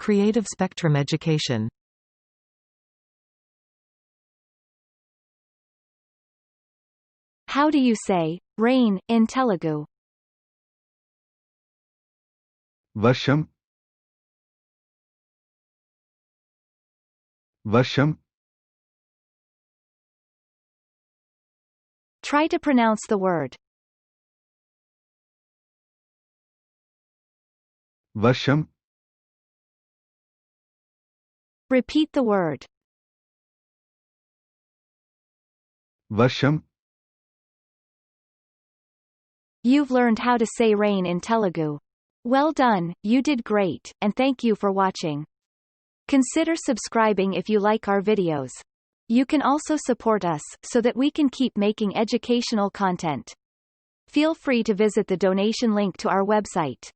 Creative Spectrum Education. How do you say rain in Telugu? Varsham. Varsham. Try to pronounce the word. Varsham. Repeat the word. Varsham. You've learned how to say rain in Telugu. Well done, you did great, and thank you for watching. Consider subscribing if you like our videos. You can also support us, so that we can keep making educational content. Feel free to visit the donation link to our website.